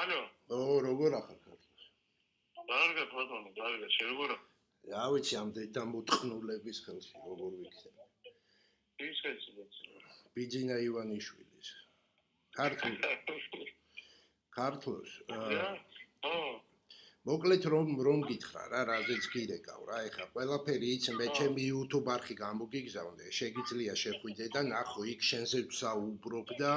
ალო. როგორ ახარ ქართლს? კარგად ბატონო, კარგად, შენ როგორ ახარ? რა ვიცი ამ დამოწყნულების ხელში როგორ ვიქცე. ის ხელში ბოცი. ბიძინა ივანიშვილის. ქართლს. მოკლედ რომ გითხრა რა, რაზეც გირეკავ რა, ეხა ყველაფერი იცი, მე ჩემი YouTube არხი გამოგიგზავნე, შეგიძლია შეხვიდე და ნახო იქ შენზე ვსაუბრობ და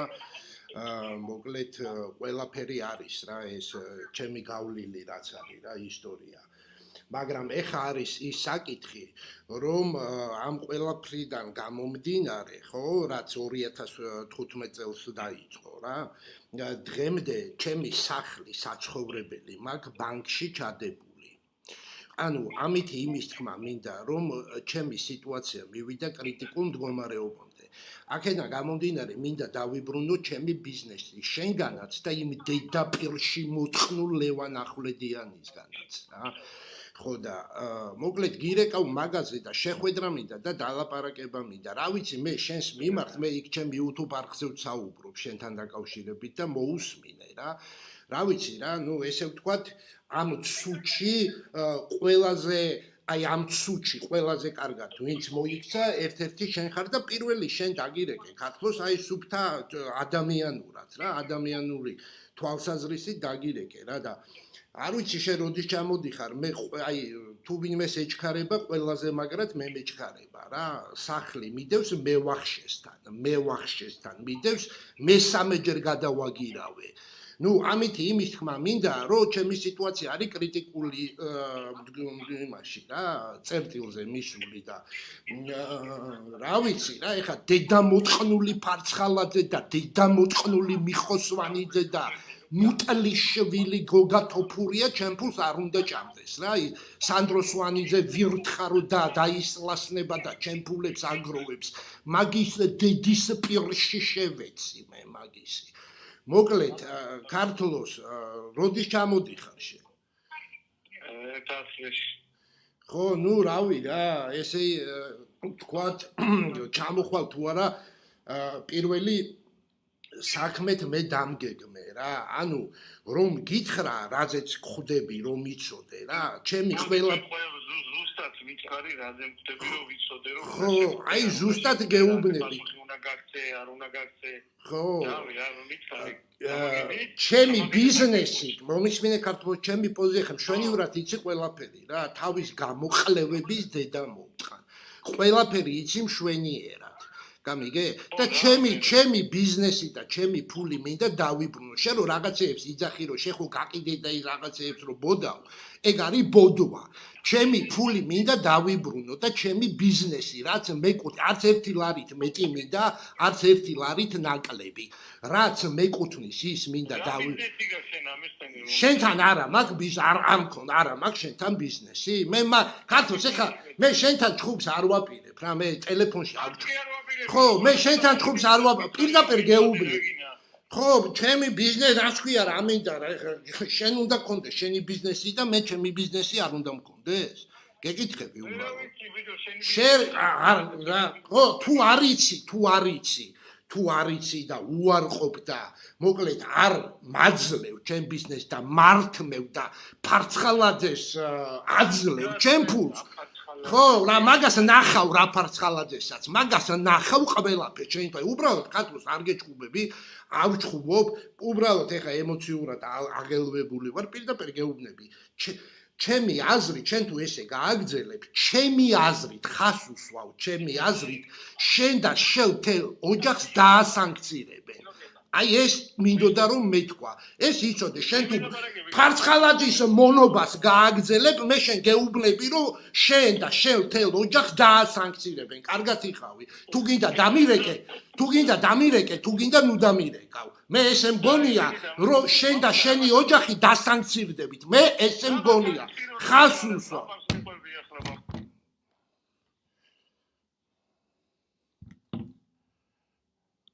მოკლედ ყველაფერი არის რა, ეს ჩემი გავლილი რაც არის რა, ისტორია. მაგრამ ეხა არის ის საკითხი, რომ ამ ყველაფრიდან გამომდინარე, ხო, რაც 2015 წელს დაიწყო რა, დღემდე ჩემი სახლი საცხოვრებელი მაქვს ბანკში ჩადებული. ანუ ამით იმის თქმა მინდა, რომ ჩემი სიტუაცია მივიდა კრიტიკულ მდგომარეობამდე. აქედან გამომდინარე მინდა დავიბრუნო ჩემი ბიზნესი შენგანაც და იმ დედაპირში მოწყნულ ლევან ახვლედიანისგანაც რა. ხო და მოკლედ გირეკავ მაგაზე და შეხვედრა მინდა და დალაპარაკება მინდა. რა ვიცი მე შენს მიმართ მე იქ ჩემი YouTube არხზე ვსაუბრობ შენთან დაკავშირებით და მოусმინე რა. რა ვიცი რა, ნუ ესე ვთქვათ ამ ცუჩი ყველაზე აი ამ ცუჩი ყველაზე კარგად ვინც მოიქცა ერთ-ერთი შენ ხარ და პირველი შენ დაგირეკე ქართლოს აი სუფთა ადამიანურად რა, ადამიანური თვალსაზრისით დაგირეკე რა და არ ვიცი შენ როდის ჩამოდიხარ მე აი თუ ვინმეს ეჩქარება ყველაზე მაგრად მე მეჩქარება რა სახლი მიდევს მევახშესთან მიდევს მესამეჯერ გადავაგირავე ნუ ამით იმის თქმა მინდა რომ ჩემი სიტუაცია არის კრიტიკული იმაში რა წერტილზე მისული და რა ვიცი რა ეხა დედამოწყნული ფარცხალაძე და დედამოწყნული მიხოსვანიძე და მუტლიშვილი გოგა თოფურია ჩემ ფულს არ უნდა ჭამდეს რა სანდრო სვანიძე ვირთხარო და დაისლასნება და ჩემ ფულებს აგროვებს მაგის დედის პირში შევეცი მე მაგისი მოკლედ ქართლოს როდის ჩამოდიხარ შენ ხო ნუ რავი რა ესე თქვათ ჩამოხვალ თუ არა პირველი საქმეთ მე დამგეგმე რა ანუ რომ გითხრა რაზეც ხვდები რომ იცოდე რა ჩემი ყველა ზუსტად მითხარი რაზე ხვდები რომ ვიცოდე რომ ხო აი ზუსტად გეუბნები უნდა გაქცე არ უნდა გაქცე ხო რა მითხარი ჩემი ბიზნესი მომისმინე ქართლოს ჩემი პოზიცია მშვენივრად იცი ყველაფერი რა თავის გამოყლევების დედა მომწყან ყველაფერი იცი მშვენიერად გამიგე და ჩემი ბიზნესი და ჩემი ფული მინდა დავიბრუნო შენ რო რაღაცეებს იძახი რომ შენ ხო გაყიდე და ის რაღაცეებს რო ბოდავ ეგ არის ბოდვა ჩემი ფული მინდა დავიბრუნო და ჩემი ბიზნესი რაც მეკუთვნის არც ერთი ლარით მეტი მინდა არც ერთი ლარით ნაკლები რაც მეკუთვნის ის მინდა შენთან არა მაქვს არ მქონდა არა მაქვს შენთან ბიზნესი მე ქართლს ეხა მე შენთან ჩხუბს არ ვაპირებ რა მე ტელეფონში არ ხო მე შენთან ჩხუბს არ ვაპირებ პირდაპირ გეუბნები ხო ჩემი ბიზნესი რაც ქვია რა მინდა რა შენ უნდა გქონდეს შენი ბიზნესი და მე ჩემი ბიზნესი არ უნდა მქონდეს გეკითხები უბრალოდ შენ რა ხო თუ არ იცი და უარყოფ და მოკლედ არ მაძლევ ჩემ ბიზნესს და მართმევ და ფარცხალაძეს აძლევ ჩემ ფულს ხო რა მაგას ნახავ რა ფარცხალაძესაც მაგას ნახავ ყველაფერს შენ თვე უბრალოდ ქართლოს არ გეჭუბები ავჭუბობ უბრალოდ ეხა ემოციურად აღელვებული ვარ პირდაპირ გეუბნები ჩემი აზრით შენ თუ ესე გააგრძელებ ჩემი აზრით ხას უსვავ ჩემი აზრით შენ და შენ თელ ოჯახს დაასანქცირებენ აი ეს მინდოდა რომ მეთქვა ეს იცოდე შენ თუ ფარცხალაძის მონობას გააგრძელებ მე შენ გეუბნები რომ შენ და შენ თელ ოჯახს დაასანქცირებენ კარგად იხავი თუ გინდა დამირეკე თუ გინდა ნუ დამირეკავ მე ესე მგონია რომ შენ და შენი ოჯახი დასანქცირდებით მე ესე მგონია ხას უსვავ